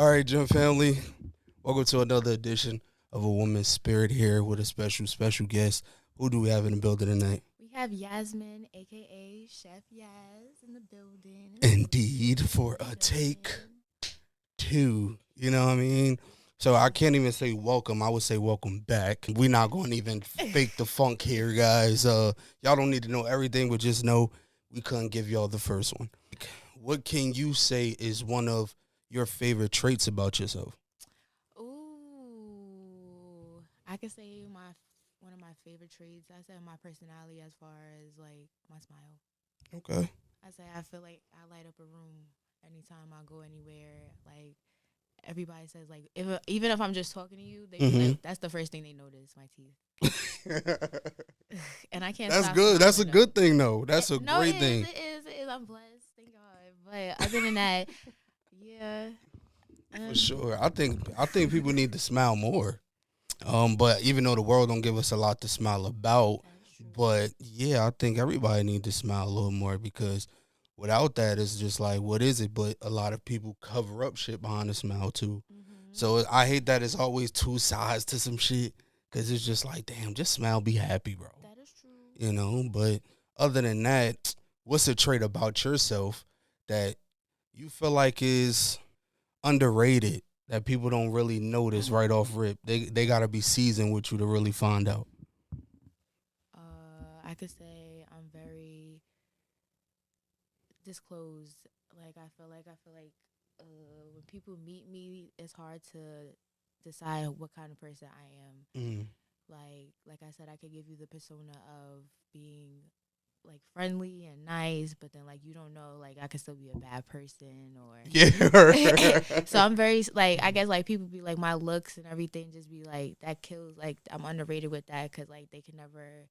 All right, Gym family. Welcome to another edition of A Woman's Spirit here with a special guest. Who do we have in the building tonight? We have Yasmin, aka Chef Yaz, in the building. Indeed, for How you a take doing? two. You know what I mean? So I can't even say welcome. I would say welcome back. We're not going to even fake the funk here, guys. Y'all don't need to know everything, but just know we couldn't give y'all the first one. What can you say is one of your favorite traits about yourself? Ooh, I could say my one of my favorite traits. I said my personality, as far as like my smile. Okay. I say I feel like I light up a room anytime I go anywhere. Like everybody says, like if even if I'm just talking to you, they be Mm-hmm. like, that's the first thing they notice, my teeth. And I can't That's stop good. That's a smiling though. good thing, though. That's a No, it great is. thing. It is. It is. I'm blessed. Thank God. But other than that, yeah. For Um, sure. I think people need to smile more. But even though the world don't give us a lot to smile about, that is true. but yeah, I think everybody need to smile a little more because without that, it's just like, what is it? But a lot of people cover up shit behind the smile too. Mm-hmm. So I hate that it's always two sides to some shit because it's just like, damn, just smile, be happy, bro. That is true. But other than that, what's a trait about yourself that you feel like is underrated that people don't really notice right off rip? They gotta be seasoned with you to really find out. I could say I'm very disclosed. Like when people meet me, it's hard to decide what kind of person I am. Mm. Like I said, I could give you the persona of being like friendly and nice, but then like you don't know, like I could still be a bad person Yeah. or so I'm very like, I guess like people be like my looks and everything just be like that kills, like I'm underrated with that because like they can never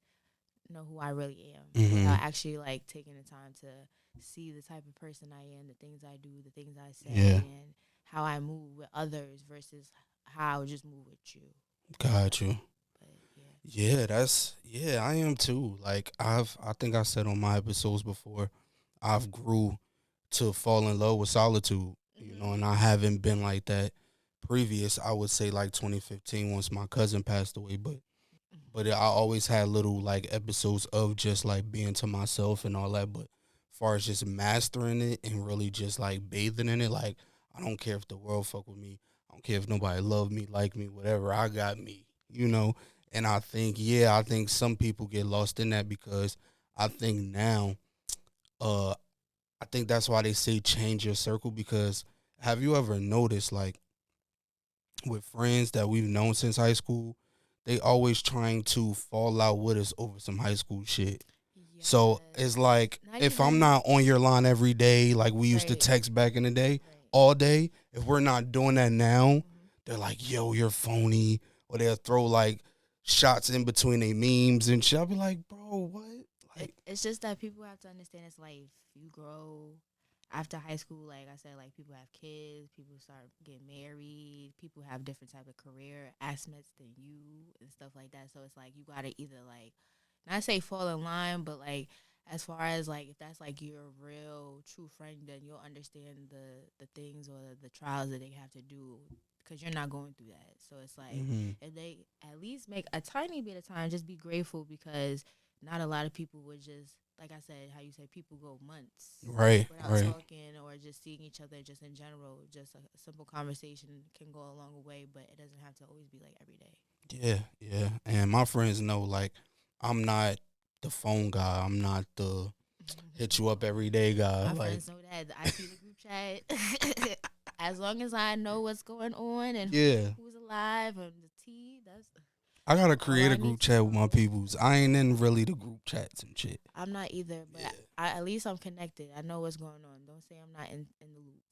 know who I really am Hmm. without actually like taking the time to see the type of person I am, the things I do, the things I Yeah. say, and how I move with others versus how I would just move with you. Got you. But yeah. Yeah, I am too. Like I think I said on my episodes before, I've grew to fall in love with solitude, and I haven't been like that previous. I would say like 2015 once my cousin passed away, but I always had little like episodes of just like being to myself and all that. But as far as just mastering it and really just like bathing in it, like I don't care if the world fuck with me. I don't care if nobody love me, like me, whatever. I got me. And I think some people get lost in that because I think now, uh, I think that's why they say change your circle because have you ever noticed like with friends that we've known since high school, they always trying to fall out with us over some high school shit. So it's Yes. like Not if I'm even not on your line every day, like we used to right. text back in the day, Right. all day, if we're not doing that now, Mm-hmm. they're like, yo, you're phony. Or they'll throw like shots in between their memes and shit. I'll be like, bro, what? Like, It's just that people have to understand it's life. You grow after high school. Like I said, like people have kids, people start getting married, people have different type of career aspects than you and stuff like that. So it's like you gotta either like not say fall in line, but like as far as like if that's like your real true friend, then you'll understand the things or the trials that they have to do because you're not going through that. So it's like mm-hmm. if they at least make a tiny bit of time, just be grateful because not a lot of people would just, like I said, how you say people go months Right, without right. talking or just seeing each other just in general. Just a simple conversation can go a long way, but it doesn't have to always be like every day. Yeah, yeah. And my friends know like I'm not the phone guy. I'm not the hit you up every day guy. My Like, friends know that. I see the group chat. As long as I know what's going on and yeah. who's alive and the tea, that's I gotta all create I a need group to chat with my know. peoples. I ain't in really the group chats and shit. I'm not either, but Yeah. at least I'm connected. I know what's going on. Don't say I'm not in the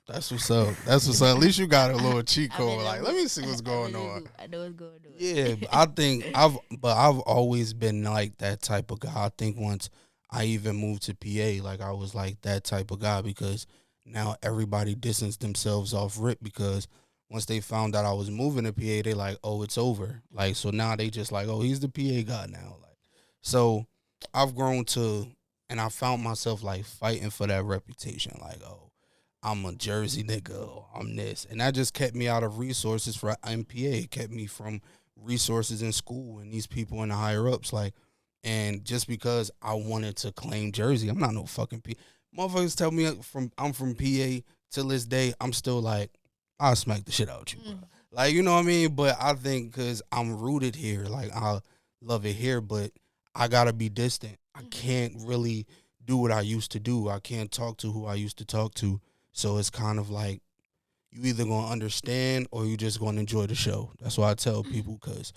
That's what's up. That's what's up. At least you got a loop. little cheat I'm in code. the Like, let loop. me see what's I'm going in the on. loop. I know what's going Yeah, on. I think I've always been like that type of guy. I think once I even moved to PA, like I was like that type of guy because now everybody distanced themselves off rip because once they found out I was moving to PA, they like, oh, it's over. Like so now they just like, oh, he's the PA guy now. Like so I've grown to and I found myself like fighting for that reputation. Like, oh, I'm a Jersey nigga, or I'm this. And that just kept me out of resources for MPA. It kept me from resources in school and these people in the higher ups. Like, and just because I wanted to claim Jersey, I'm not no fucking P. Motherfuckers tell me I'm from PA till this day. I'm still like, I'll smack the shit out you, bro. Mm. Like, you know what I mean? But I think because I'm rooted here, like, I love it here, but I gotta be distant. I Mhm. can't really do what I used to do. I can't talk to who I used to talk to. So it's kind of like you either gonna understand or you just gonna enjoy the show. That's why I tell people because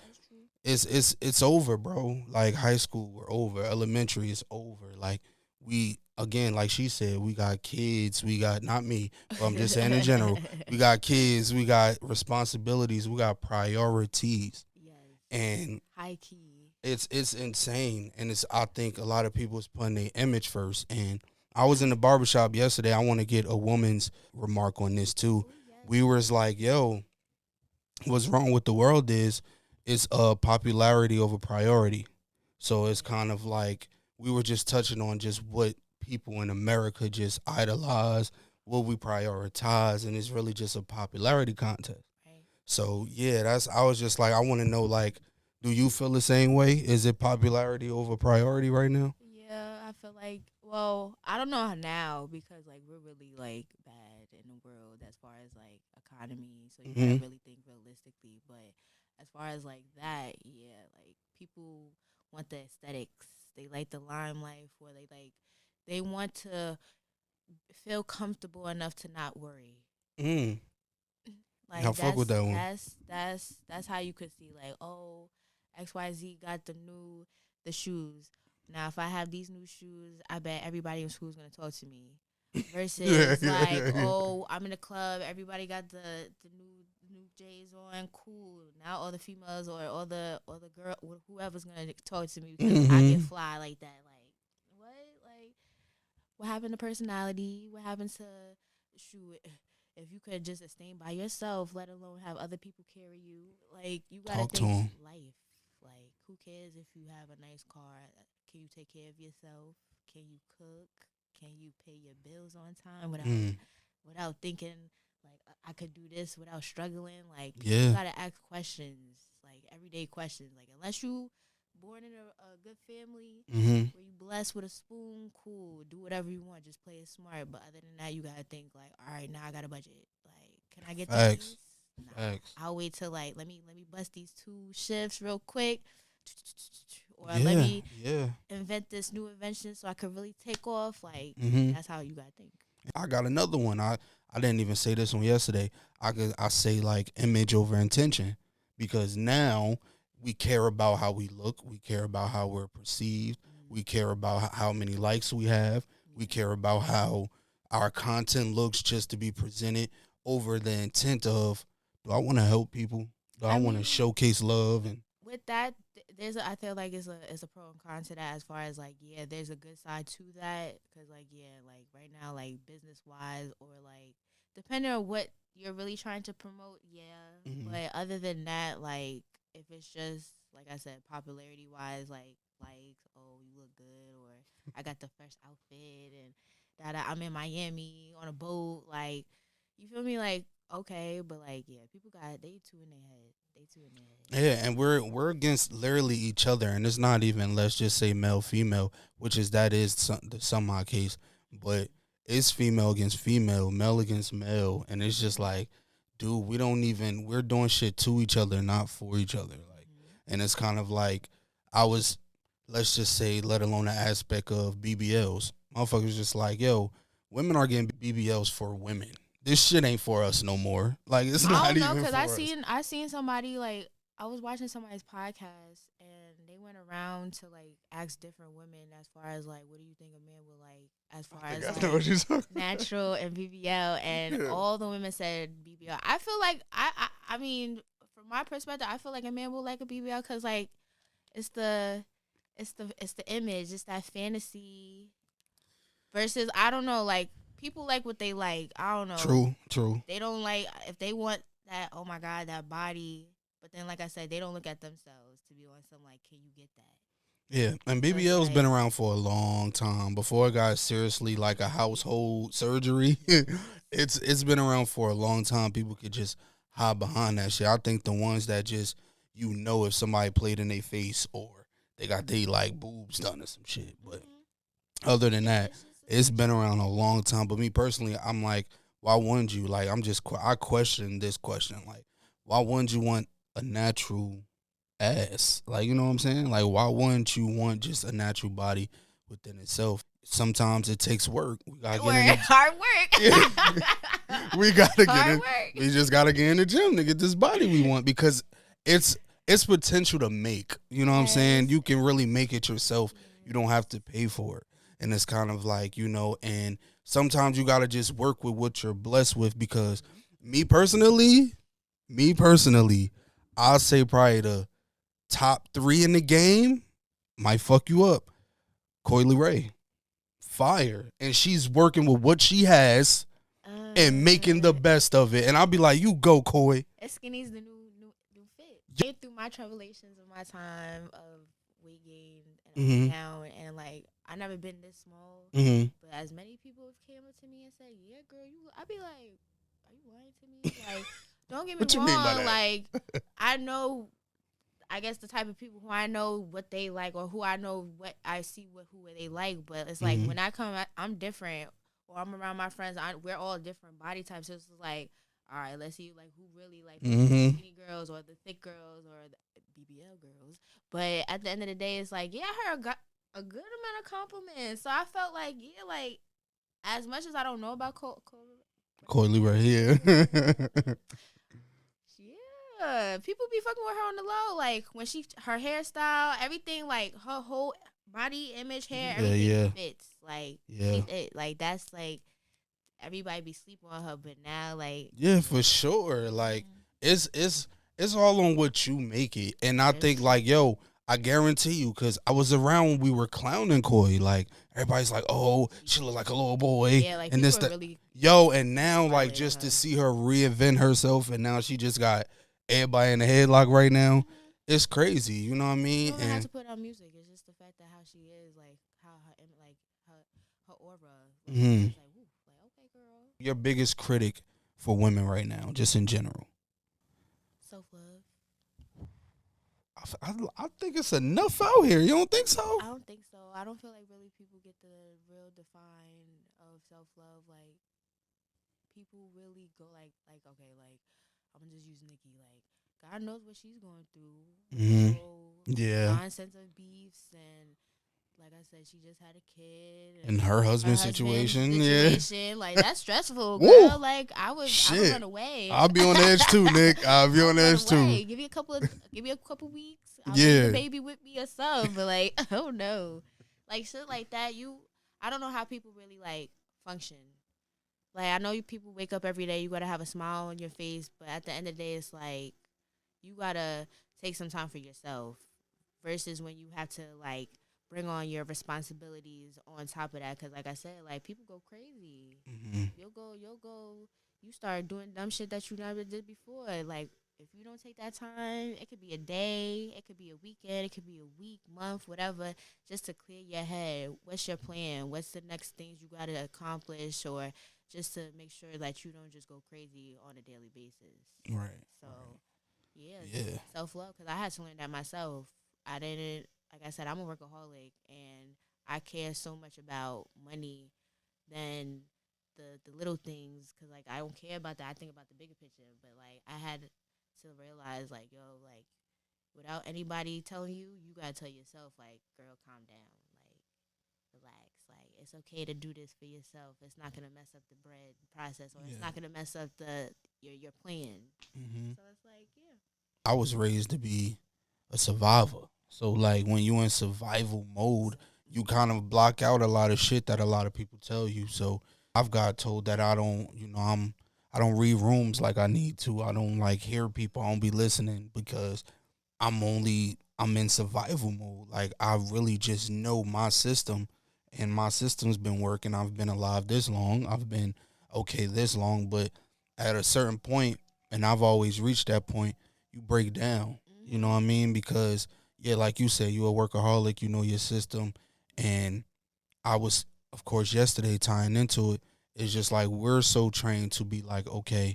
That's true. it's over, bro. Like high school, we're over. Elementary is over. Like we again, like she said, we got kids. We got not me, but I'm just saying in general. We got kids. We got responsibilities. We got priorities, Yes. and High key. it's insane. And it's I think a lot of people is putting their image first. And I was in the barbershop yesterday. I want to get a woman's remark on this too. Oh yes. We was like, yo, what's wrong with the world is it's popularity over priority. So it's Right. kind of like we were just touching on just what people in America just idolize, what we prioritize, and it's really just a popularity contest. Right. So yeah, that's I was just like I want to know like, do you feel the same way? Is it popularity over priority right now? Yeah, I feel like, well, I don't know how now because like we're really like bad in the world as far as like economy, so you gotta Hmm. really think realistically. But as far as like that, yeah, like people want the aesthetics. They like the limelight, or they want to feel comfortable enough to not worry. Mm. I Like fuck with that one. that's how you could see like, oh, XYZ got the shoes. Now if I have these new shoes, I bet everybody in school is gonna talk to me. Yeah, Versus yeah, like, yeah, yeah. oh, I'm in the club, everybody got the new J's on, cool. Now all the females or all the girl whoever's gonna talk to me because I get Hmm. fly like that. Like what? Like what happened to personality? What happened to shoot? If you could just sustain by yourself, let alone have other people carry you, like you gotta Talk to think him. life. Like who cares if you have a nice car? Can you take care of yourself? Can you cook? Can you pay your bills on time Mm. without thinking like I could do this without struggling? Like you Yeah. gotta ask questions, like everyday questions. Like unless you born in a good family Hmm. where you blessed with a spoon, cool. Do whatever you want. Just play it smart. But other than that, you gotta think like, all right, now I got a budget. Like, can I get Facts. these? Nah, Facts. I'll wait till like let me bust these two shifts real quick, or let Yeah. me Yeah. invent this new invention so I could really take off. Like, Hmm. that's how you gotta think. I got another one. I didn't even say this one yesterday. I say like image over intention because now we care about how we look. We care about how we're perceived. Mm, We care about how many likes we have. We yeah. care about how our content looks just to be presented over the intent of do I want to help people? Do I I want to mean, showcase love and with that, there's a, I feel like it's a pro and con to that as far as like yeah, there's a good side to that because like yeah, like right now like business wise or like depending on what you're really trying to promote, yeah. mhm. But other than that, like if it's just like I said, popularity wise, like oh you look good or I got the fresh outfit and that I'm in Miami on a boat, like you feel me, like okay, but like yeah, people got they too in their head, they too in their head. Yeah, and we're against literally each other, and it's not even let's just say male female, which is that is the some case, but it's female against female, male against male, and it's just Mhm. like, dude, we don't even we're doing shit to each other, not for each other, like, Mhm. and it's kind of like I was, let's just say, let alone the aspect of BBLs, motherfuckers just like, yo, women are getting BBLs for women. This shit ain't for us no more. Like it's I not don't know, even cause I for us. seen I seen somebody like I was watching somebody's podcast and they went around to like ask different women as far as like what do you think a man would like as I far think as I know like what you're talking. natural and BBL and Yeah. all the women said BBL. I feel like I mean from my perspective I feel like a man will like a BBL cuz like it's the it's the image, it's that fantasy versus I don't know like people like what they like. I don't know, True, true. they don't like if they want that. Oh my god, that body. But then, like I said, they don't look at themselves to be on some like, can you get that? Yeah, and So it's BBL's been like, around for a long time. Before it got seriously like a household surgery, yes. it's been around for a long time. People could just hide behind that shit. I think the ones that just if somebody played in their face or they got they like boobs done or some shit. But Hmm. other than Yeah, that, it's it's been natural. around a long time. But me personally, I'm like, why wouldn't you? Like, I question this question. Like, why wouldn't you want a natural ass? Like, you know what I'm saying? Like, why wouldn't you want just a natural body within itself? Sometimes it takes work. We gotta get in Work, the hard yeah. work. we gotta get Hard in. work. We just gotta get in the gym to get this body we want because it's it's potential to make. You know what I'm saying? Yes. You can really make it yourself. You don't have Yes. to pay for it. And it's kind of like, and sometimes you gotta just work with what you're blessed with because Mhm. me personally, me personally, I'll say probably the top three in the game might fuck you up. Coily Ray, fire. And she's working with what she has and making the Uh, best of it. And I'll be like, you go, Coy. Skinny's the new fit. Came through my tribulations of my time of weight gain and up and Mm-hmm. down, and like I never been this small. Mm-hmm. But as many people have came up to me and said, "Yeah, girl, you," I be like, "Are you lying to me?" Like, don't get me What you mean by wrong. that? Like, I know, I guess the type of people who I know what they like, or who I know what I see what who they like. But it's like Mm-hmm. when I come, I'm different, or I'm around my friends. We're all different body types. So it's like, all right, let's see like who really like the Mm-hmm. skinny girls or the thick girls or the BBL girls. But at the end of the day, it's like, yeah, I heard a good amount of compliments. So I felt like, yeah, like as much as I don't know about Coily Ray here. yeah, people be fucking with her on the low. Like when her hairstyle, everything, like her whole body image, hair, yeah, everything yeah, fits. Like yeah. she's it. Like that's like everybody be sleeping on her, but now like Yeah, for yeah, sure. Like mm-hmm. it's it's it's all on what you make it. And I Very think true. like, yo, I guarantee you, cause I was around when we were clowning Koi. Like everybody's like, oh, She she look like a did. little boy, Yeah, like and people this are that. really Yo, and now like violating just to her. see her reinvent herself, and now she just got everybody in the headlock right now. Hmm. It's crazy. You know what I She mean? don't even have And to put out music. It's just the fact that how she is, like how like her aura. Like it's mhm. just like, woo, like okay, girl. Your biggest critic for women right now, just in general. Self love. I think it's enough out here. You don't think so? I don't think so. I don't feel like really people get the real define of self love. Like people really go like okay, like I'm gonna just use Nikki. Like God knows what she's going through with the Hmm. whole Yeah. nonsense of beefs and like I said, she just had a kid and And her her husband husband's situation, yeah. situation. Like that's stressful, Woo! girl. Like I would run Shit. away. I'll be on the edge too, Nick. I'll be I on would the run edge too. away. Give me a couple weeks. I'll bring the Yeah. baby with me or something. But like, oh no, like shit like that. I don't know how people really like function. Like I know you people wake up every day. You gotta have a smile on your face, but at the end of the day, it's like you gotta take some time for yourself. Versus when you have to like bring on your responsibilities on top of that. Because like I said, like people go crazy. Hmm. You'll go. You start doing dumb shit that you never did before. Like if you don't take that time, it could be a day, it could be a weekend, it could be a week, month, whatever, just to clear your head. What's your plan? What's the next things you got to accomplish, or just to make sure that you don't just go crazy on a daily basis. Right. So Right. yeah, Yeah. self love because I had to learn that myself. I didn't like I said I'm a workaholic and I care so much about money than the little things because like I don't care about that. I think about the bigger picture. But like I had to realize like yo like without anybody telling you, you gotta tell yourself like girl calm down like relax. Like it's okay to do this for yourself. It's not gonna mess up the bread process, or it's Yeah. not gonna mess up the your plan. Hmm. So it's like, yeah. I was raised to be a survivor. So like when you in survival mode, you kind of block out a lot of shit that a lot of people tell you. So I've got told that I don't, I don't read rooms like I need to. I don't like hear people. I don't be listening because I'm in survival mode. Like I really just know my system and my system's been working. I've been alive this long. I've been okay this long, but at a certain point, and I've always reached that point, you break down. You know what I Mhm. mean? Because yeah, like you said, you a workaholic, you know your system, and I was, of course, yesterday tying into it. It's just like we're so trained to be like, okay,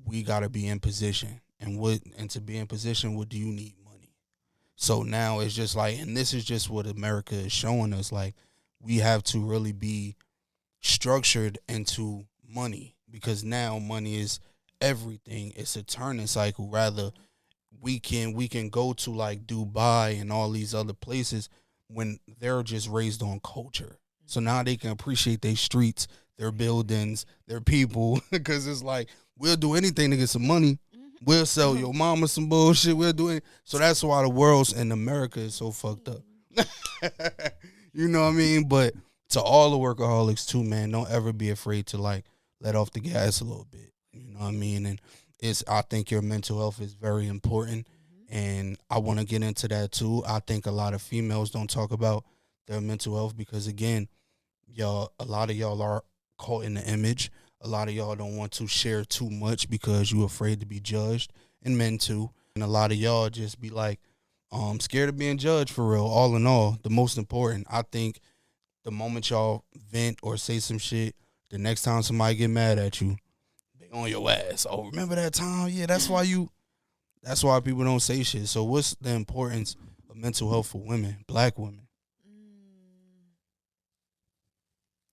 we got to be in position, and to be in position, what do you need? Money. So now it's just like, and this is just what America is showing us. Like, we have to really be structured into money because now money is everything. It's a turning cycle. Rather, we can go to like Dubai and all these other places when they're just raised on culture. So now they can appreciate their streets, their buildings, their people, because it's like we'll do anything to get some money. We'll sell your mama some bullshit. We'll do it. So that's why the world's in America is so fucked up. You know what I mean? But to all the workaholics too, man, don't ever be afraid to like let off the gas a little bit. You know what I mean? And it's I think your mental health is very important, and I want to get into that too. I think a lot of females don't talk about their mental health because again, y'all a lot of y'all are caught in the image. A lot of y'all don't want to share too much because you're afraid to be judged, and men too. And a lot of y'all just be like scared of being judged for real. All in all, the most important, I think, the moment y'all vent or say some shit, the next time somebody get mad at you, they on your ass. Oh, remember that time? Yeah, that's why people don't say shit. So what's the importance of mental health for women, black women? Mm,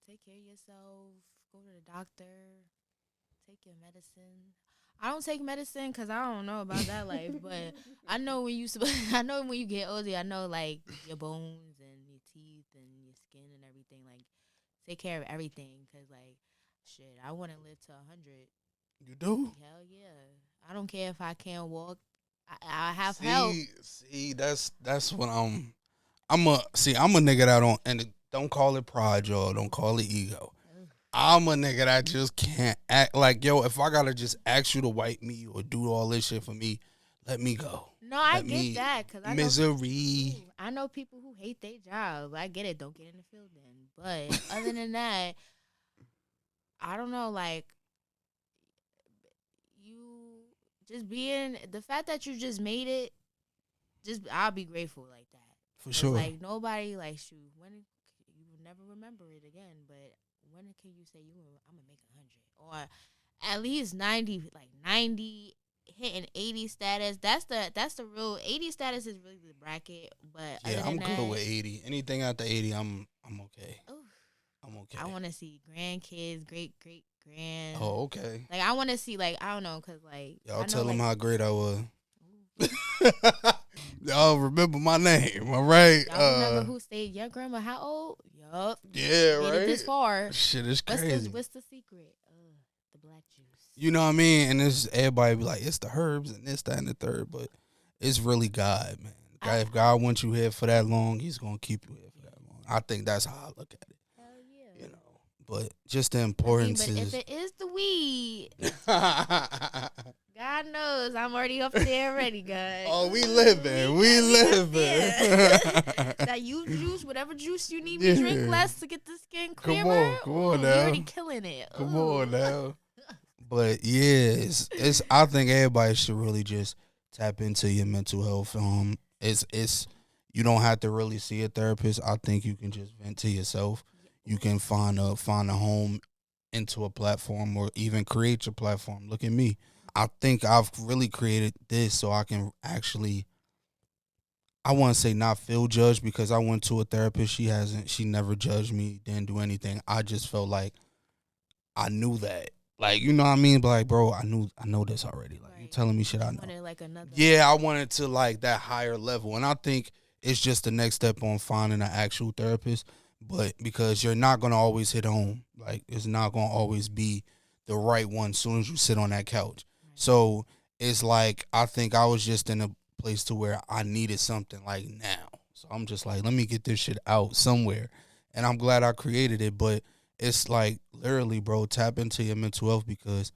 take care of yourself. Go to the doctor. Take your medicine. I don't take medicine because I don't know about that life, but I know when you I know when you get older, I know like your bones and your teeth and your skin and everything. Like take care of everything because like shit, I want to live to 100. You do? Hell yeah, I don't care if I can't walk. I have help. See, that's what I'm a nigga that don't and don't call it pride, y'all. Don't call it ego. Ugh. I'm a nigga that just can't act like yo. If I gotta just ask you to wipe me or do all this shit for me, let me go. No, I Let get me that because misery. I know people who hate their job. I get it. Don't get in the field then. But other than that, I don't know. Like you just being the fact that you just made it. Just I'll be grateful like that. For Cause sure. like nobody like shoot when you will never remember it again. But when can you say I'm gonna make 100 or at least 90? Like 90 hitting 80 status. That's the real 80 status is really the bracket. But Yeah, other than I'm good that, with 80. Anything after 80, I'm okay. oof, I'm I okay. want to see grandkids, great grand. Oh, okay. Like I want to see like I don't know, cause like Y'all I know tell them like how great I was. ooh, Y'all remember my name, all right? y'all remember who stayed your grandma? How old? Yup, Yeah, made it right. this far. Shit is What's the crazy. what's the secret? The black juice. You know what I mean? And it's everybody be like, it's the herbs and this, that, and the third, but it's really God, man. I God, if God wants you here for that long, He's gonna keep you here for that long. I think that's how I look at it. hell yeah. You know, but just the I mean, importance but if is. it is the weed, God knows I'm already up there already, God. Oh, we We living, we got we up there. living. That you juice, whatever juice you need me drink Yeah, less to get the skin come clearer. on, come on Ooh, we now, already killing it. come on Ooh. now. But yeah, it's. I think everybody should really just tap into your mental health. It's you don't have to really see a therapist. I think you can just vent to yourself. Yeah, You ooh. can find a home into a platform or even create your platform. Look at me. I think I've really created this so I can actually. I want to say not feel judged because I went to a therapist. She never judged me, didn't do anything. I just felt like I knew that. Like, you know what I mean? But like, bro, I know this already. Like, you Right. telling me shit But I you know. wanted like another Yeah, I wanted to like that higher level. And I think it's just the next step on finding an actual therapist. But because you're not gonna always hit home. Like it's not gonna always be the right one as soon as you sit on that couch. right. So it's like I think I was just in a place to where I needed something like now. So I'm just like, let me get this shit out somewhere. And I'm glad I created it, but it's like literally, bro, tap into your mental health because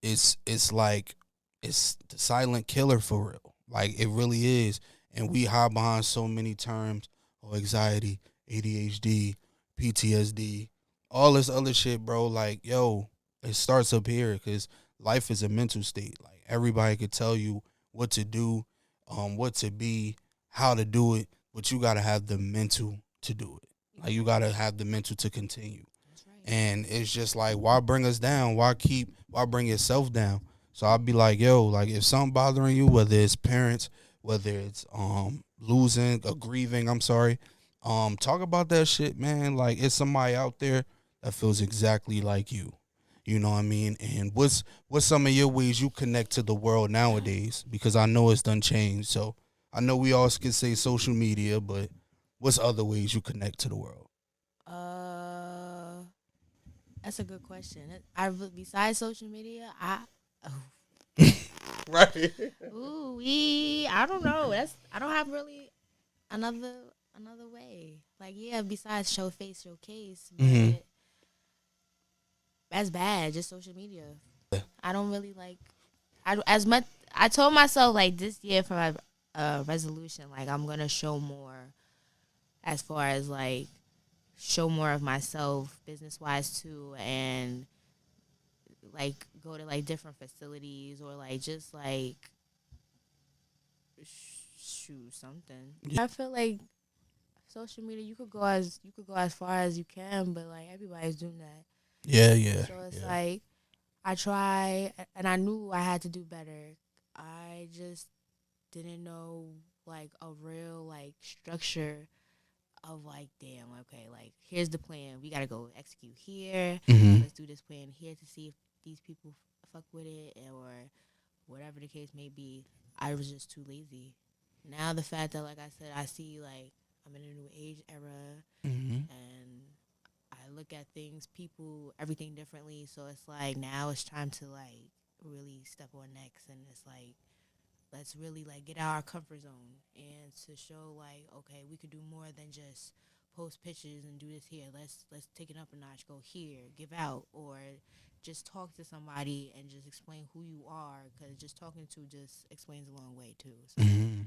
it's like it's the silent killer for real. Like it really is. And we hide behind so many terms, oh anxiety, ADHD, PTSD, all this other shit, bro. Like, yo, it starts up here because life is a mental state. Like everybody could tell you what to do, what to be, how to do it, but you gotta have the mental to do it. Like you Right. gotta have the mental to continue. That's right. And it's just like, why bring us down? Why bring yourself down? So I'll be like, yo, like if something bothering you, whether it's parents, whether it's losing or grieving, I'm sorry, talk about that shit, man. Like it's somebody out there that feels exactly like you. You know what I mean? And what's some of your ways you connect to the world nowadays? Because I know it's done changed. So I know we all can say social media, but what's other ways you connect to the world? Uh, that's a good question. Besides social media, Right. ooh, I don't know. I don't have really another another way. Like, yeah, besides show face, show case, Hmm. but that's bad. Just social media. I don't really like. I as much. I told myself like this year for my resolution, like I'm gonna show more as far as like show more of myself business wise too, and like go to like different facilities or like just like shoot something. I feel like social media you could go as far as you can, but like everybody's doing that. Yeah, yeah, So it's yeah. like I try and I knew I had to do better. I just didn't know like a real like structure of like damn, okay, like here's the plan. We gotta go execute here. Hmm. Let's do this plan here to see if these people fuck with it or whatever the case may be. I was just too lazy. Now the fact that like I said, I see like I'm in a new age era Hmm. and I look at things, people, everything differently. So it's like now it's time to like really step on next, and it's like let's really like get out our comfort zone and to show like okay we could do more than just post pictures and do this here. Let's take it up a notch. Go here, give out, or just talk to somebody and just explain who you are. Because just talking to just explains a long way too. So, Hmm.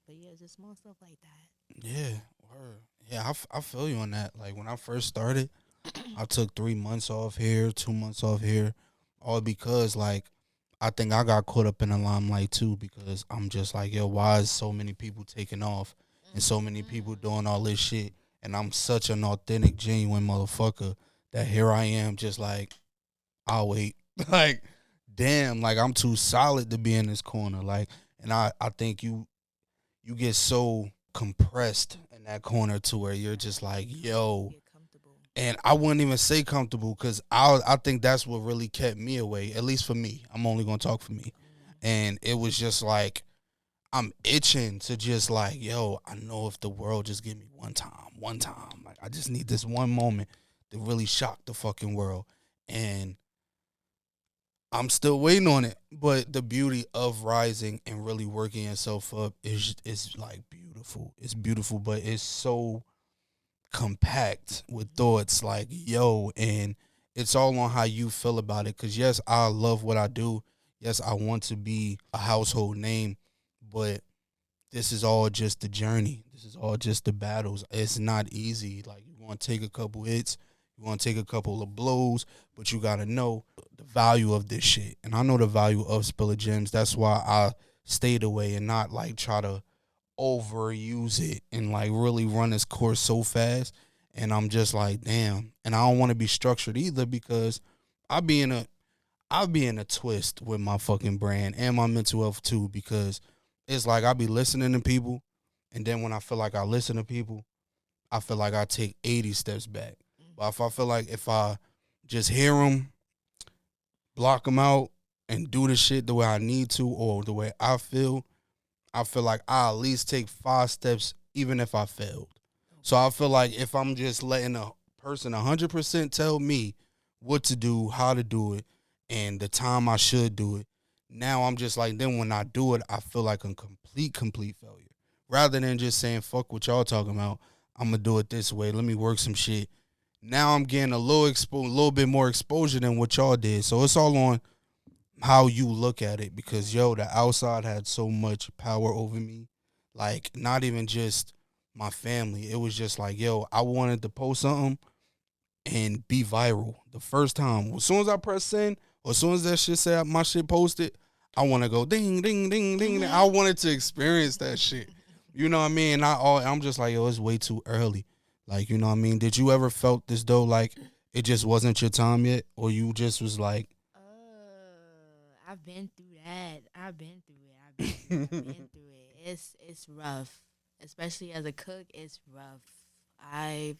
but yeah, just small stuff like that. Yeah, word. Yeah, I feel you on that. Like when I first started, I took 3 months off here, 2 months off here, all because like I think I got caught up in the limelight too because I'm just like, yo, why is so many people taking off and so many people Mm-hmm. doing all this shit, and I'm such an authentic, genuine motherfucker that here I am just like, I'll wait. Like, damn, like I'm too solid to be in this corner. Like, and I think you get so compressed in that corner to where you're just Right. like, yo. Get comfortable. And I wouldn't even say comfortable because I think that's what really kept me away. At least for me, I'm only gonna talk for me. Mm. And it was just like I'm itching to just like, yo, I know if the world just give me one time, like I just need this one moment to really shock the fucking world. And I'm still waiting on it. But the beauty of rising and really working yourself up is like beautiful. It's beautiful, but it's so compact with thoughts like yo, and it's all on how you feel about it, because yes, I love what I do. Yes, I want to be a household name, but this is all just the journey. This is all just the battles. It's not easy. Like you want to take a couple hits, you want to take a couple of blows, but you got to know the value of this shit. And I know the value of Spiller Gems. That's why I stayed away and not like try to overuse it and like really run its course so fast. And I'm just like, damn. And I don't want to be structured either because I be in a I be in a twist with my fucking brand and my mental health too, because it's like I be listening to people, and then when I feel like I listen to people, I feel like I take 80 steps back. Mm. But if I feel like if I just hear them, block them out, and do the shit the way I need to or the way I feel like I at least take 5 steps even if I failed. So Okay. I feel like if I'm just letting a person 100% tell me what to do, how to do it, and the time I should do it, now I'm just like, then when I do it, I feel like a complete failure. Rather than just saying, fuck what y'all talking about, I'm gonna do it this way. Let me work some shit. Now I'm getting a little bit more exposure than what y'all did. So it's all on how you look at it, because Right. yo, the outside had so much power over me. Like not even just my family. It was just like, yo, I wanted to post something and be viral the first time. As soon as I press send, or as soon as that shit said my shit posted, I want to go ding ding ding ding. I Mhm. wanted to experience that shit. You know what I mean? And I'm just like, yo, it's way too early. Like, you know what I mean? Did you ever felt this though, like it just wasn't your time yet, or you just was like, I've been through that. I've been through it. I've been through it. I've been through it. It's rough, especially as a cook. It's rough. I've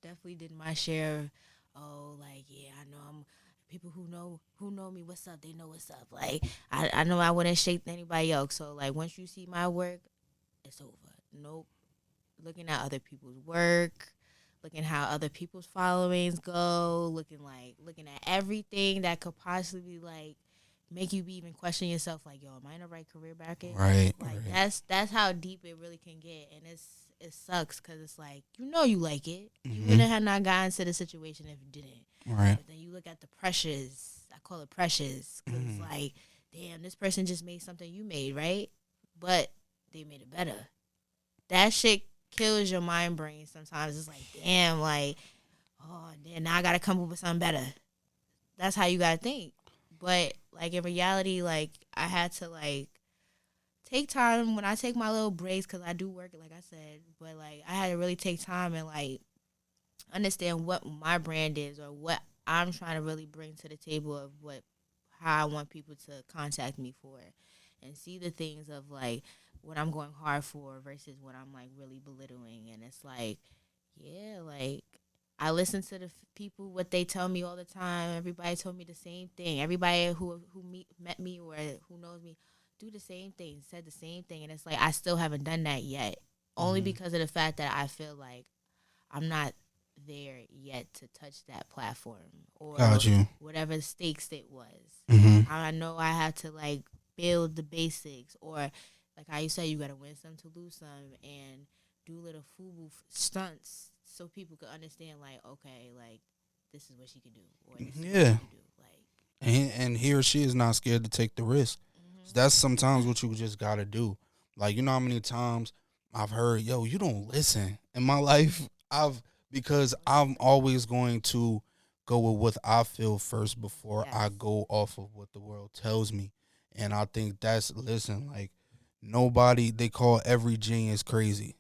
definitely did my share. Oh, like yeah, I know I'm people who know me. What's up? They know what's up. Like I know I wouldn't shake anybody else. So like once you see my work, it's over. Nope. Looking at other people's work, looking how other people's followings go, looking at everything that could possibly like make you be even question yourself like, yo, am I in the right career bracket? right, Like right, that's how deep it really can get, and it sucks because it's like you like it, you hmm wouldn't have not gotten to the situation if you didn't. right, But then you look at the pressures. I call it pressures because it's hmm like, damn, this person just made something you made, right? But they made it better. That shit kills your mind brain sometimes. It's like, damn, like, oh, damn, now I gotta come up with something better. That's how you gotta think. But like in reality, like I had to like take time when I take my little breaks because I do work, like I said. But like I had to really take time and like understand what my brand is or what I'm trying to really bring to the table of what how I want people to contact me for and see the things of like what I'm going hard for versus what I'm like really belittling. And it's like, yeah, like I listen to the people what they tell me all the time. Everybody told me the same thing. Everybody met me or who knows me do the same thing, said the same thing, and it's like I still haven't done that yet. Only hmm because of the fact that I feel like I'm not there yet to touch that platform got or you. whatever stakes it was. hmm I know I have to like build the basics or like how you say you gotta win some to lose some and do little FUBU stunts so people could understand like okay like this is what she could do or this is what she Yeah, could do like and he or she is not scared to take the risk. So hmm that's sometimes what you just gotta do. Like, you know how many times I've heard, yo, you don't listen. In my life, because I'm always going to go with what I feel first before yes I go off of what the world tells me. And I think that's, listen, like, nobody, they call every genius crazy.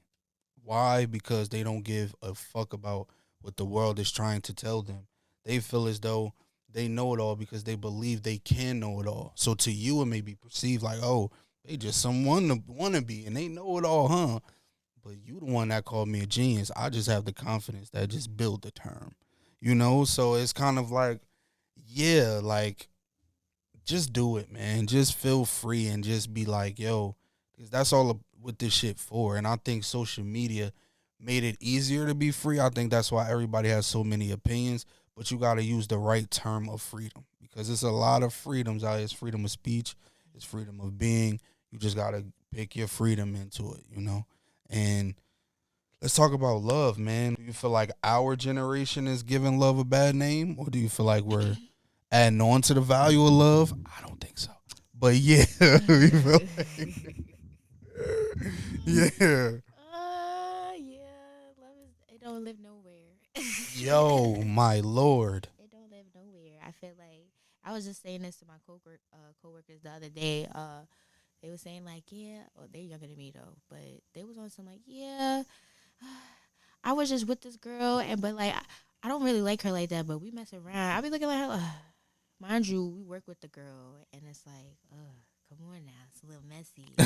Why? Because they don't give a fuck about what the world is trying to tell them. They feel as though they know it all because they believe they can know it all. So to you, it may be perceived like, oh, they just someone to wanna be and they know it all, huh? But you the one that called me a genius. I just have the confidence that just built the term, you know. So it's kind of like, yeah, like just do it, man. Just feel free and just be like, yo, because that's all what this shit for. And I think social media made it easier to be free. I think that's why everybody has so many opinions, but you got to use the right term of freedom because it's a lot of freedoms out here. It's freedom of speech, it's freedom of being. You just got to pick your freedom into it, you know? And let's talk about love, man. Do you feel like our generation is giving love a bad name, or do you feel like we're adding on to the value of love? I don't think so. But yeah, you feel like, yeah. yeah, love is it don't live nowhere. Yo, my lord. It don't live nowhere. I feel like I was just saying this to my coworkers the other day. They were saying like, yeah, oh, they're younger than me though, but they was on some like, yeah, I was just with this girl, and but like, I don't really like her like that, but we mess around. I be looking like her. Mind you, we work with the girl, and it's like, come on now, it's a little messy.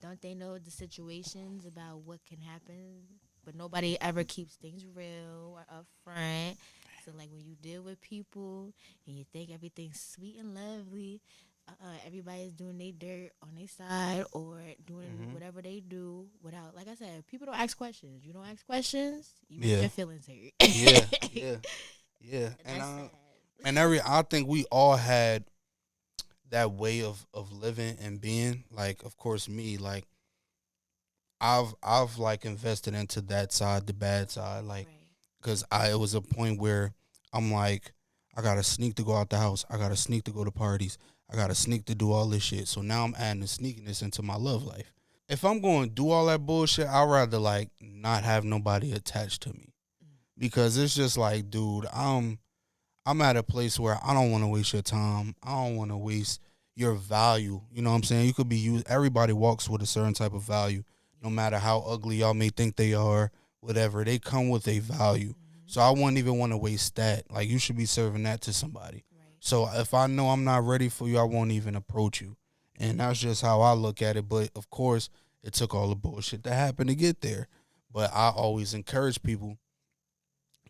Don't they know the situations about what can happen? But nobody ever keeps things real or upfront. So like when you deal with people and you think everything's sweet and lovely, everybody's doing their dirt on their side or doing hmm whatever they do without, like I said, people don't ask questions. You don't ask questions, you get Yeah, your feelings hurt, yeah, yeah, yeah. and that's sad. And I think we all had that way of living and being. Like, of course, me, like I've like invested into that side, the bad side, like Right. because I it was a point where I'm like, I gotta sneak to go out the house, I gotta sneak to go to parties, I gotta sneak to do all this shit. So now I'm adding the sneakiness into my love life. If I'm going to do all that bullshit, I'd rather like not have nobody attached to me Mm. because it's just like, dude, I'm at a place where I don't want to waste your time. I don't want to waste your value. You know what I'm saying? You could be used. Everybody walks with a certain type of value. No matter how ugly y'all may think they are, whatever, they come with a value. Mm-hmm. So I wouldn't even want to waste that. Like you should be serving that to somebody. Right. So if I know I'm not ready for you, I won't even approach you. And that's just how I look at it. But of course, it took all the bullshit that happened to get there. But I always encourage people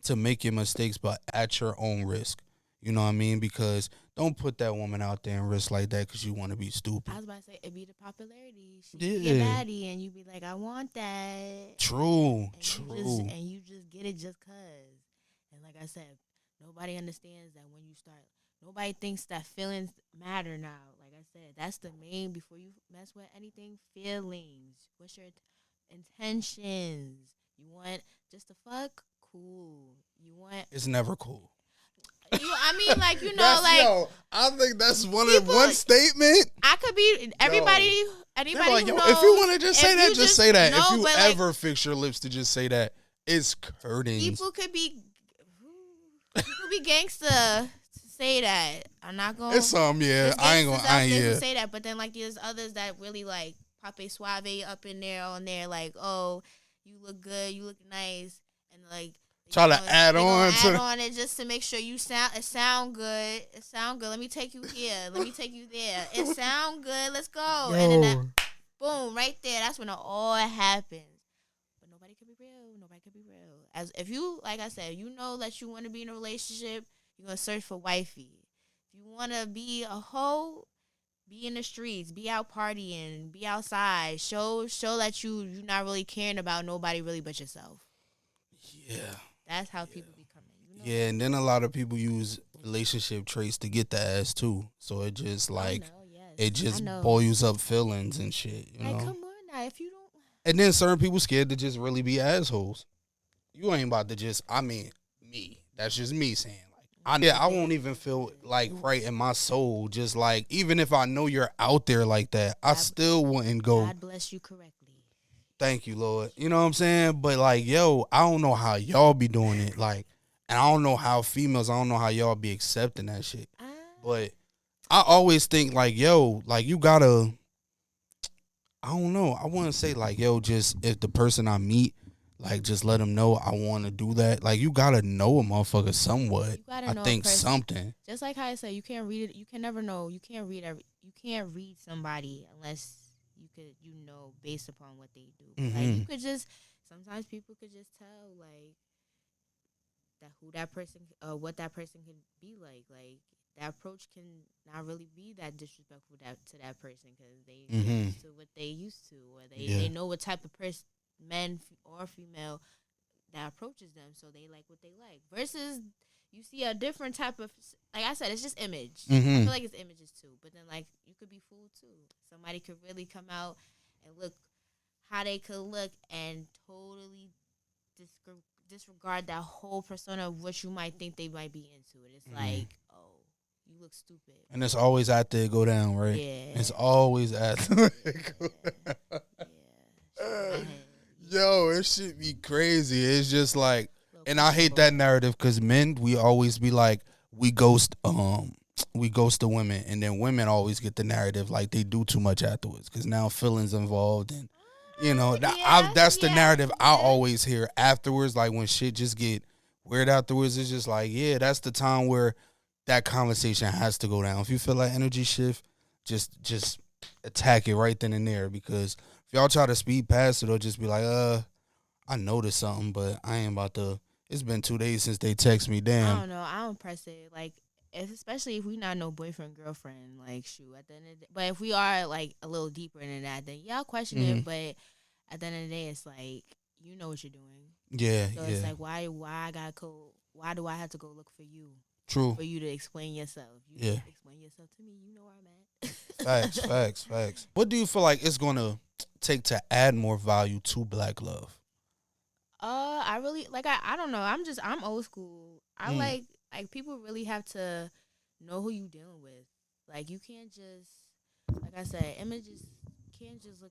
to make your mistakes, but at your own risk. You know what I mean? Because don't put that woman out there and risk like that because you want to be I stupid. was about to say it be the popularity. She be a Yeah, baddie, and you be like, I want that, true, and true. you just get it just cause. And like I said, nobody understands that when you start. Nobody thinks that feelings matter now. Like I said, that's the main before you mess with anything. Feelings. What's your intentions? You want just to fuck? Cool. You want It's never cool. you? I mean, like you know, That's like yo. I think that's people. one statement. I could be Yo, everybody. they're Anybody like, who yo, if you knows, want to just say if that, you just say that. If no, you but like ever fix your lips to just say that, it's curtains. people could be people be gangster to say that. I'm not gonna. It's some, yeah. There's I ain't gangsters gonna, out there who yeah. say that, but then like there's others that really like Pape Suave up in there on there, like, oh, you look good, you look nice, and like Try to add they gonna on add to. on it just to make sure you sound good. It sound good. Let me take you here. Let me take you there. It sound good. Let's go. And then that Yo, boom, right there. That's when it all happens. But nobody can be real. Nobody can be real. As if you, like I said, you know that you want to be in a relationship, you're gonna search for wifey. If you want to be a hoe, be in the streets, be out partying, be outside. Show that you're not really caring about nobody really but yourself. yeah, That's how people be coming. You know. yeah. And then a lot of people use relationship traits to get the ass too. So it just I like know. it Yes, I just know. boils up feelings and shit, you Like, know. come on now. If you don't, And then certain people scared to just really be assholes. You ain't about to just. I mean, me. That's just me saying. Like, I won't even feel like right in my soul. Just like even if I know you're out there like that, I God, still wouldn't go. God bless you correctly. Thank you, Lord. You know what I'm saying? But like, yo, I don't know how y'all be doing it. Like, and I don't know how females. I don't know how y'all be accepting that shit. Ah, But I always think like, yo, like you gotta. I don't know. I want to say like, yo, just if the person I meet, like, just let them know I want to do that. Like, you gotta know a motherfucker somewhat. you gotta I know a think person. something. Just like how I said, you can't read it. You can never know. You can't read You can't read somebody unless you know based upon what they do. Like Hmm. you could just sometimes people could just tell like that who that person what that person can be like. Like that approach can not really be that disrespectful to that person because they Hmm. used to what they used to or Yeah. they know what type of person or female that approaches them, so they like what they like. Versus, you see a different type of, like I said, it's just image. I Hmm. feel like it's images too, but then like you could be fooled too. Somebody could really come out and look how they could look and totally disregard that whole persona of what you might think they might be into. It. It's Hmm. like, oh, you look stupid. And it's always after it go down, right? Yeah, It's always after it go yeah, yeah. Shaking my head. Yeah, Yo, it should be crazy. It's just like, little and I hate that questionable. narrative because men, we always be like, we ghost, we ghost the women, and then women always get the narrative like they do too much afterwards because now feelings involved, and Yeah, that's the yeah, narrative I yeah. always hear afterwards. Like when shit just get weird afterwards, it's just like, yeah, that's the time where that conversation has to go down. If you feel like energy shift, just attack it right then and there because if y'all try to speed past it or just be like, I noticed something, but I ain't about to. It's been 2 days since they text me. I Damn. don't know. I don't press it. Like, especially if we not no boyfriend girlfriend. Like, shoot. At the end of the day, but if we are like a little deeper than that, then yeah, I'll question Hmm. it. But at the end of the day, it's like you know what you're doing. Yeah, So it's yeah. like why I gotta go? Why do I have to go look for you? True. For you to explain yourself. You Yeah. explain yourself to me. You know where I'm Facts, at. facts, facts. What do you feel like it's gonna take to add more value to black love? I really like. I don't know. I'm old school. I Mm. like people really have to know who you dealing with. Like you can't just like I said, images can't just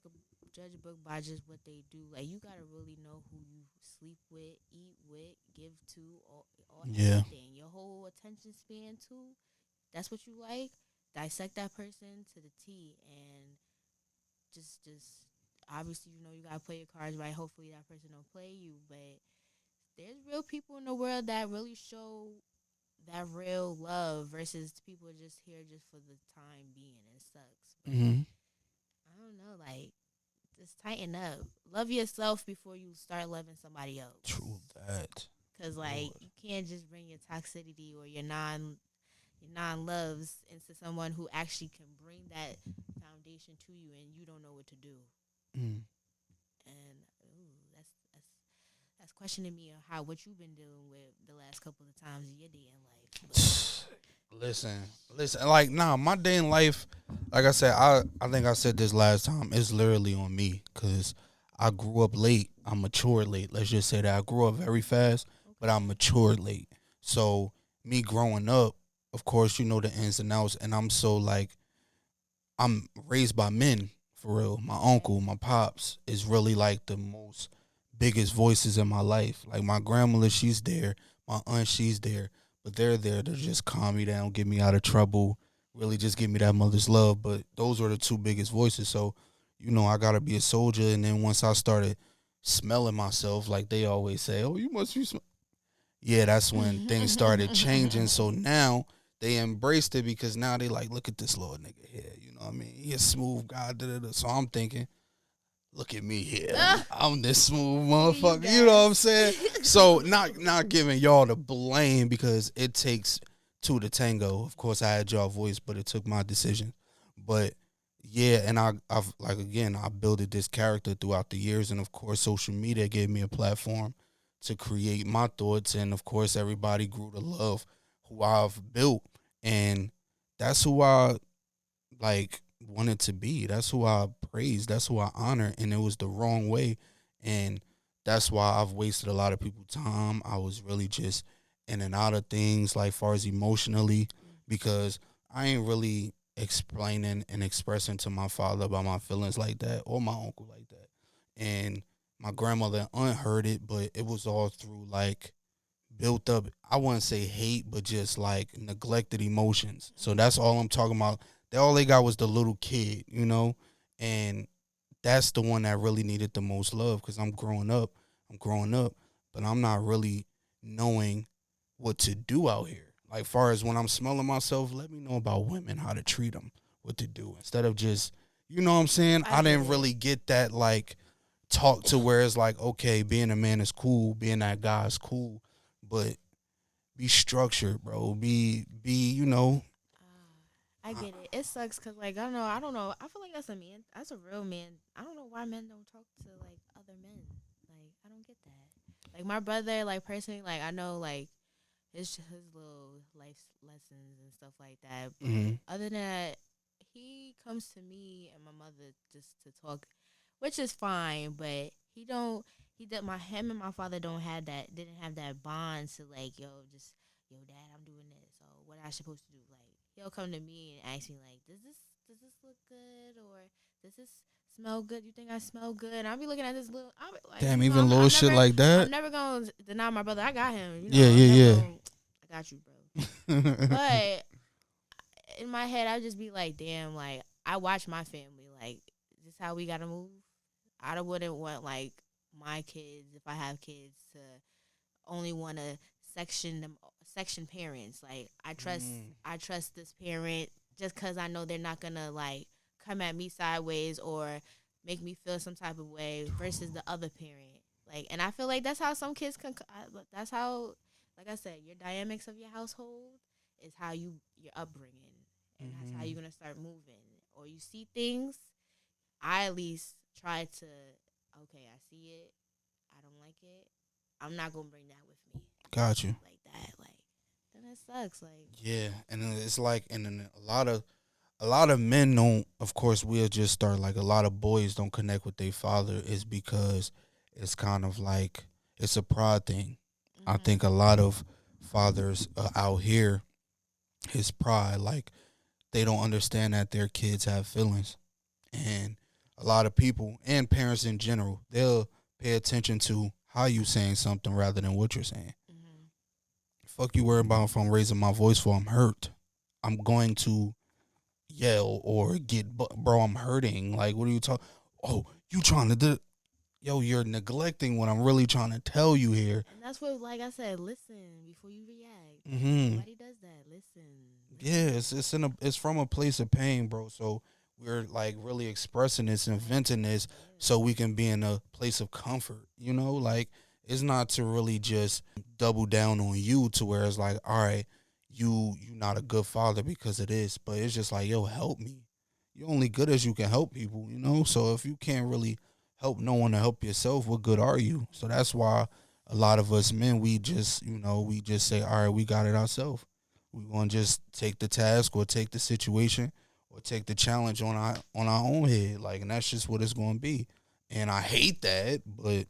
judge a book by just what they do. Like you gotta really know who you sleep with, eat with, give to, or Yeah. everything. Your whole attention span too. That's what you like. Dissect that person to the T and just obviously, you gotta play your cards right. Hopefully, that person don't play you. But there's real people in the world that really show that real love versus people just here just for the time being. It sucks, but Mm-hmm. I don't know. Like, just tighten up. Love yourself before you start loving somebody else. True that. Cause like Lord. you can't just bring your toxicity or your non loves into someone who actually can bring that foundation to you, and you don't know what to do. Mm. And that's questioning me on how what you've been dealing with the last couple of times in your dating life. Listen, listen. Like, nah, my day in life, like I said, I think I said this last time. It's literally on me because I grew up late. I matured late. Let's just say that I grew up very fast, But but I okay, matured late. So me growing up, of course, you know the ins and outs, and I'm so like I'm raised by men for real. My okay, uncle, my pops is really like the most biggest voices in my life. Like my grandmother, she's there. My aunt, she's there. But they're there to just calm me down, get me out of trouble, really just give me that mother's love. But those are the two biggest voices. So, I gotta be a soldier. And then once I started smelling myself, like they always say, "Oh, you must be." Yeah, that's when things started changing. So now they embraced it because now they like, look at this little nigga here. You know what I mean? He a smooth guy. Da, da, da. So I'm thinking, look at me here. Ah, I'm this smooth look at you motherfucker. You know what I'm guys. saying? So not giving y'all the blame because it takes two to tango. Of course, I had y'all voice, but it took my decision. But yeah, and I've like again, I built this character throughout the years, and of course, social media gave me a platform to create my thoughts, and of course, everybody grew to love who I've built, and that's who I like wanted to be. That's who I praised. That's who I honor. And it was the wrong way. And that's why I've wasted a lot of people's time. I was really just in and out of things, like far as emotionally, because I ain't really explaining and expressing to my father about my feelings like that or my uncle like that. And my grandmother and aunt heard it, but it was all through like built up, I wouldn't say hate, but just like neglected emotions. So that's all I'm talking about. All they got was the little kid, and that's the one that really needed the most love because I'm growing up, but I'm not really knowing what to do out here. Like far as when I'm smelling myself, let me know about women, how to treat them, what to do instead of just, you know what I'm saying? I I get didn't it. really get that like talk to where it's like, okay, being a man is cool, being that guy is cool, but be structured, bro. Be. I get it. It sucks because like I don't know. I don't know. I feel like that's a man. That's a real man. I don't know why men don't talk to like other men. Like I don't get that. Like my brother, like personally, like I know like his little life lessons and stuff like that. But Mm-hmm. other than that, he comes to me and my mother just to talk, which is fine. But he don't. He did my him and my father don't have that. Didn't have that bond to like yo dad, I'm doing this. Or what I supposed to do? Like he'll come to me and ask me like, does this look good or does this smell good? You think I smell good? And I'll be looking at this little. I'll be like, Damn, even little shit like I'm that. never gonna deny my brother. I got him. Yeah, I'm never yeah, gonna. I got you, bro. yeah. But in my head, I just be like, damn, like I watch my family. Like, is this how we gotta move? I wouldn't want like my kids, if I have kids, to only want to section parents. Like Mm. I trust this parent just because I know they're not gonna like come at me sideways or make me feel some type of way versus the other parent. Like, and I feel like that's how some kids can. That's how, like I said, your dynamics of your household is how your upbringing, and that's how Mm-hmm. you're gonna start moving. Or you see things. I at least try to. Okay, I see it. I don't like it. I'm not gonna bring that with me Got you. like that. Like then it sucks. Like Yeah, and then it's like, and then a lot of men don't. Of course, we'll just start like a lot of boys don't connect with their father is because it's kind of like it's a pride thing. I think mhm, a lot of fathers out here, his pride, like they don't understand that their kids have feelings, and a lot of people and parents in general, they'll pay attention to how you saying something rather than what you're saying. mhm, Fuck you worrying about if I'm raising my voice for I'm hurt. I'm going to yell or bro, I'm hurting. Like, what are you talking? Oh, You trying to do, yo, you're neglecting what I'm really trying to tell you here. And that's what, like I said, listen before you react. Hmm. Nobody does that. Listen, Yeah, listen. it's from a place of pain, bro. So we're like really expressing this and venting this Yeah. so we can be in a place of comfort. Like it's not to really just double down on you to where it's like, all right, you not a good father because of this, but it's just like, yo, help me. You're only good as you can help people. So if you can't really help no one to help yourself, what good are you? So that's why a lot of us men, we just say, all right, we got it ourselves. We want to just take the task or take the situation or take the challenge on our own head, like, and that's just what it's going to be. And I hate that, but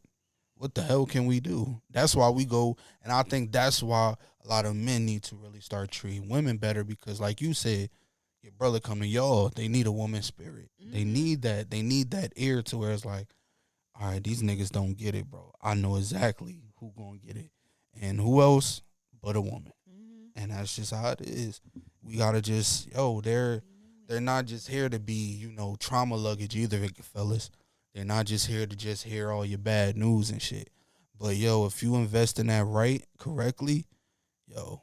what the hell can we do? That's why we go, and I think that's why a lot of men need to really start treating women better because, like you said, your brother come to y'all, they need a woman spirit. They Mm-hmm. need that. They need that ear to where it's like, all right, these niggas don't get it, bro. I know exactly who gonna get it, and who else but a woman. Mm-hmm. And that's just how it is. We gotta just they're You know it. they're not just here to be trauma luggage either, fellas. They're not just here to just hear all your bad news and shit. But if you invest in that right correctly, yo,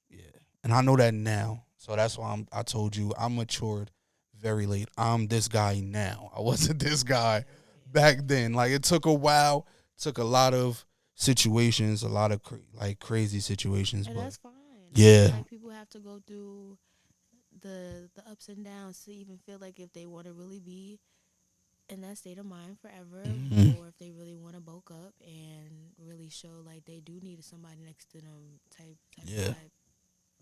yeah. And I know that now, so that's why I told you I'm matured very late. I'm this guy now. I wasn't this guy back then. Like it took a while, took a lot of situations, a lot of like crazy situations, And but that's fine. I feel yeah. like people have to go through the ups and downs to even feel like if they want to really be in that state of mind forever, Mhm. or if they really want to bulk up and really show like they do need somebody next to them, type Yeah. vibe.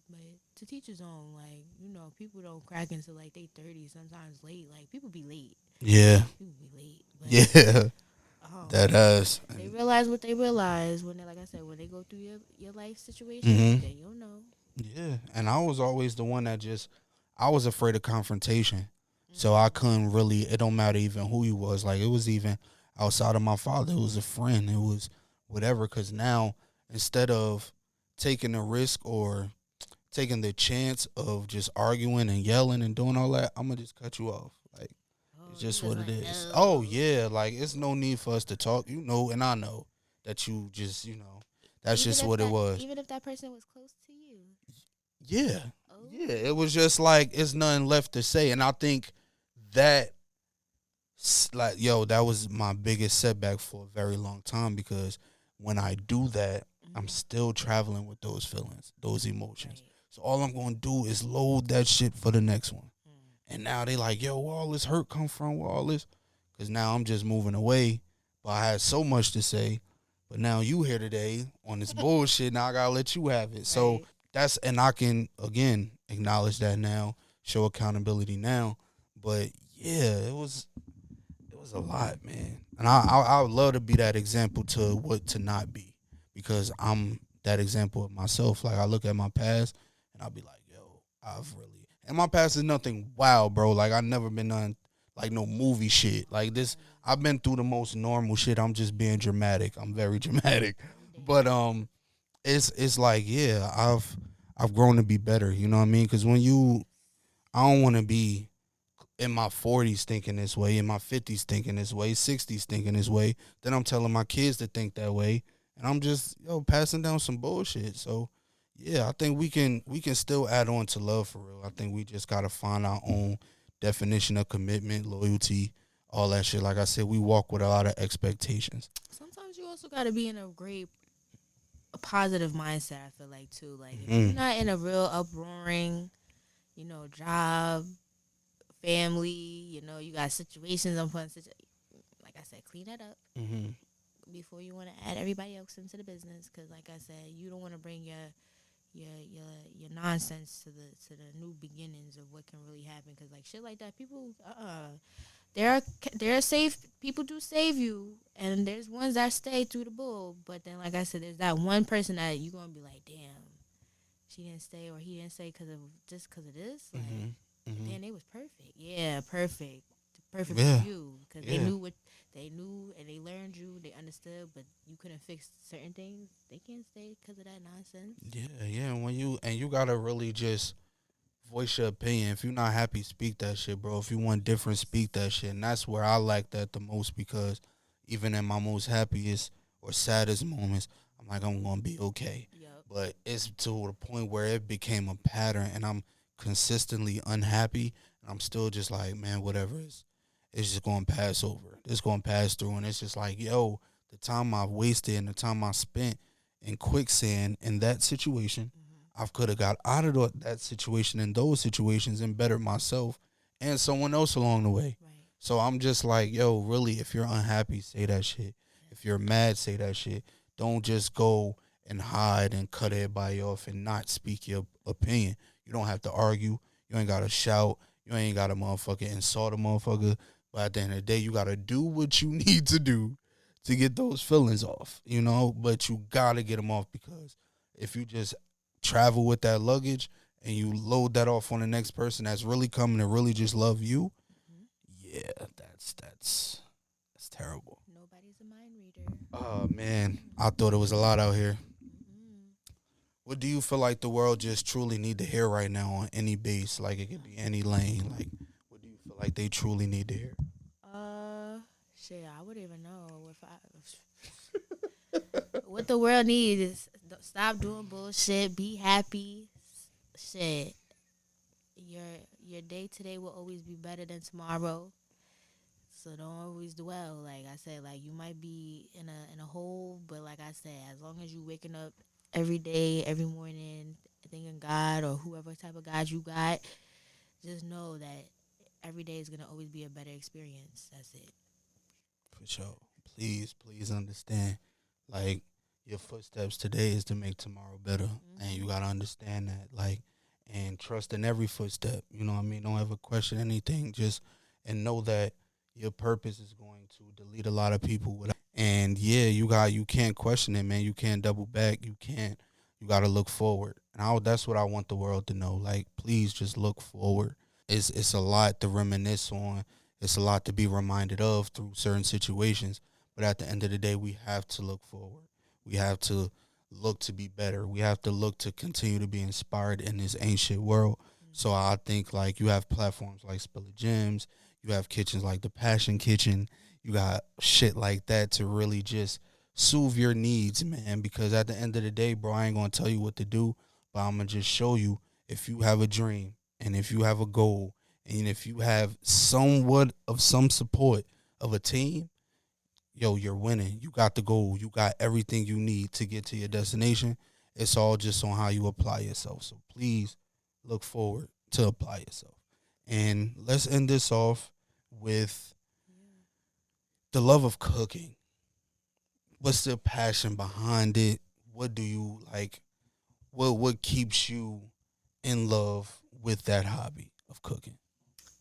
But to teach his own, like people don't crack into like they 30, sometimes late. Like people be late, Yeah. people be late, but Yeah. That has. they realize what they realize when they, like I said, when they go through your life situations, Hmm. then you'll know. Yeah. And I was always the one that just I was afraid of confrontation. So I Mm-hmm. couldn't really it don't matter even who he was. Like it was even outside of my father. It was a friend. It was whatever. Cause now instead of taking the risk or taking the chance of just arguing and yelling and doing all that, I'm gonna just cut you off. Like it's Oh, you just just what it like is. Oh no. yeah, like it's no need for us to talk. And I know that you just that's just what it was. Even if that person was close to you. Yeah. Yeah. Oh. It was just like it's nothing left to say. And I think that like that was my biggest setback for a very long time because when I do that, I'm Mm-hmm. still traveling with those feelings, those emotions. Right. So all I'm gonna do is load that shit for the next one. Mm. And now they like, yo, where all this hurt come from? Where all this? Because now I'm just moving away. But I had so much to say. But now you here today on this bullshit. Now I gotta let you have it. So Right. and I can again acknowledge that now, show accountability now. But yeah, it was a lot, man. And I would love to be that example to what to not be, because I'm that example of myself. Like I look at my past and I'll be like, yo, and my past is nothing wild, bro. Like I never been on like no movie shit. Like this, I've been through the most normal shit. I'm just being dramatic. I'm very dramatic, Every day. but it's like yeah, I've grown to be better. You know what I mean? Because I don't want to be in my 40s thinking this way, in my 50s thinking this way, 60s thinking this way. Then I'm telling my kids to think that way, and I'm just passing down some bullshit. So yeah, I think we can still add on to love for real. I think we just gotta find our own definition of commitment, loyalty, all that shit. Like I said, we walk with a lot of expectations. Sometimes you also got to be in a positive mindset. I feel like too. Like if you're Hmm. not in a real uproaring, job, family, you got situations on front. Like I said, clean that up Hmm. before you want to add everybody else into the business. Because like I said, you don't want to bring your your nonsense to the new beginnings of what can really happen. Because like shit like that, people there are safe people do save you, and there's ones that stay through the bull. But then, like I said, there's that one person that you gonna be like, damn, she didn't stay or he didn't stay because of this. Like, Hmm. but Hmm. then they was perfect. Yeah, perfect, perfect for Yeah. you because they Yeah. knew what they knew and they learned you. They understood, but you couldn't fix certain things. They can't stay because of that nonsense. Yeah. Yeah. And you gotta really just voice your opinion. If you're not happy, speak that shit, bro. If you want different, speak that shit. And that's where I like that the most because even in my most happiest or saddest moments, I'm like, I'm gonna be okay. Yep. But it's to the point where it became a pattern and I'm consistently unhappy and I'm still just like, man, whatever it's just gonna pass over. It's gonna pass through and it's just like, yo, the time I wasted and the time I spent in quicksand in that situation Mm-hmm. I could have got out of that situation and those situations and bettered myself and someone else along the way. Right. So I'm just like, yo, really, if you're unhappy, say that shit. If Yes. you're mad, say that shit. Don't just go and hide and cut everybody off and not speak your opinion. You don't have to argue. You ain't got to shout. You ain't got to motherfucking insult a motherfucker. But at the end of the day, you got to do what you need to do to get those feelings off, you know? But you got to get them off because if you just travel with that luggage and you load that off on the next person that's really coming to really just love you, Mm-hmm. yeah, that's terrible. Nobody's a mind reader. Oh man, I thought it was a lot out here. Mm-mm. What do you feel like the world just truly need to hear right now on any base? Like it could be any lane. Like what do you feel like they truly need to hear? Uh, shit, I wouldn't even know if I. What the world needs is stop doing bullshit. Be happy. Shit, your your day today will always be better than tomorrow. So don't always dwell. Like I said, like you might be in a hole, but like I said, as long as you waking up every day, every morning, thanking God or whoever type of God you got, just know that every day is gonna always be a better experience. That's it. For sure. Please, please understand. Like your footsteps today is to make tomorrow better. And you Mhm. gotta understand that. Like and trust in every footstep. You know what I mean? Don't ever question anything. Just and know that your purpose is going to delete a lot of people without and yeah, you can't question it, man. You can't double back. You gotta look forward. And that's what I want the world to know. Like, please just look forward. It's a lot to reminisce on. It's a lot to be reminded of through certain situations. But at the end of the day, we have to look forward. We have to look to be better. We have to look to continue to be inspired in this ancient world. So Mhm. I think like you have platforms like Spill the Gems, you have kitchens like the Passion Kitchen, you got shit like that to really just soothe your needs, man. Because at the end of the day, bro, I ain't gonna tell you what to do, but I'm gonna just show you if you have a dream and if you have a goal and if you have somewhat of some support of a team, yo, you're winning. You got the goal. You got everything you need to get to your destination. It's all just on how you apply yourself. So please look forward to apply yourself. And let's end this off with Yeah. the love of cooking. What's the passion behind it? What do you like? What keeps you in love with that hobby of cooking?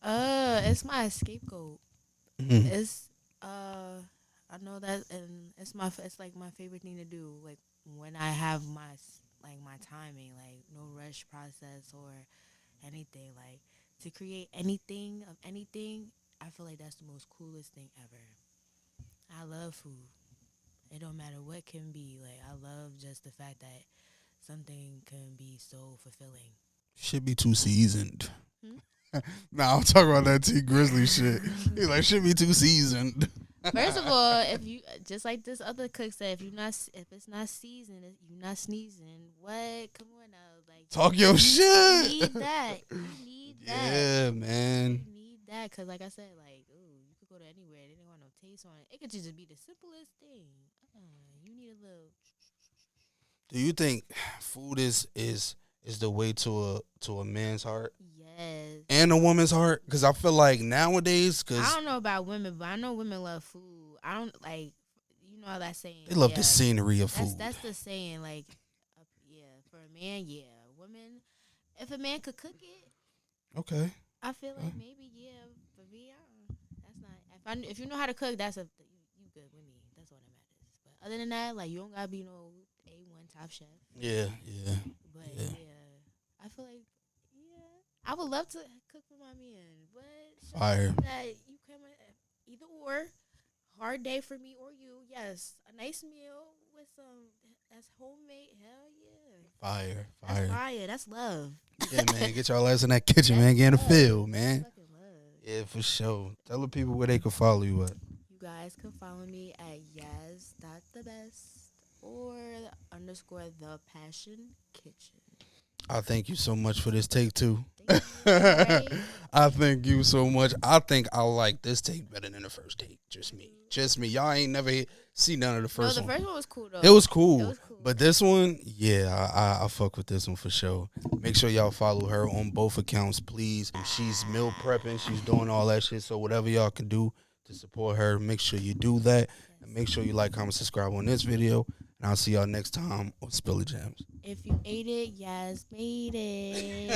It's my scapegoat. Mhm. It's I know that, and it's like my favorite thing to do. Like when I have like my timing, like no rush process or anything. Like to create anything of anything, I feel like that's the most coolest thing ever. I love food. It don't matter what can be. Like I love just the fact that something can be so fulfilling. Should be too seasoned. Hmm? Nah, I'm talking about that T Grizzly shit. He like should be too seasoned. First of all, if you just like this other cook said, if it's not seasoned, you're not sneezing. What? Come on now, like Talk your you shit. need that. You need that. Yeah, You man. need that because, like I said, like ooh, you could go to anywhere. They don't want no taste on it. It could just be the simplest thing. You need a little. Do you think food is the way to a man's heart Yes. and a woman's heart? Because I feel like nowadays, I because don't know about women, but I know women love food. I don't like, you know that saying. they love the Yeah, scenery of that's food. that's the saying. Like, yeah, for a man, yeah, women. If a man could cook it, Okay. I feel like maybe yeah. For me, that's not. If you know how to cook, you good with me. That's all that matters. But other than that, like you don't gotta be no A1 top chef. Yeah, yeah, But yeah. yeah, I feel like yeah, I would love to cook for my man, but just Fire. know that you can either or. Hard day for me or you. Yes, a nice meal with some that's homemade. Hell yeah. Fire, That's fire. fire. That's love. Yeah, man. Get y'all ass in that kitchen, That's man. Get in the love. field, That's man. fucking love. Yeah, for sure. Tell the people where they can follow you at. You guys can follow me at yes.thebest or underscore the passion kitchen. I thank you so much for this take too. Thank you. Right? I thank you so much. I think I like this take better than the first take. Just me. Just me. Y'all ain't never see none of the No, first the one. first one was cool though. It was It cool. was cool. But this one, yeah, I fuck with this one for sure. Make sure y'all follow her on both accounts, please. She's meal prepping. She's doing all that shit. So whatever y'all can do to support her, make sure you do that. And make sure you like, comment, subscribe on this video. And I'll see y'all next time on Spilly Jams. If you ate it, yes, made it.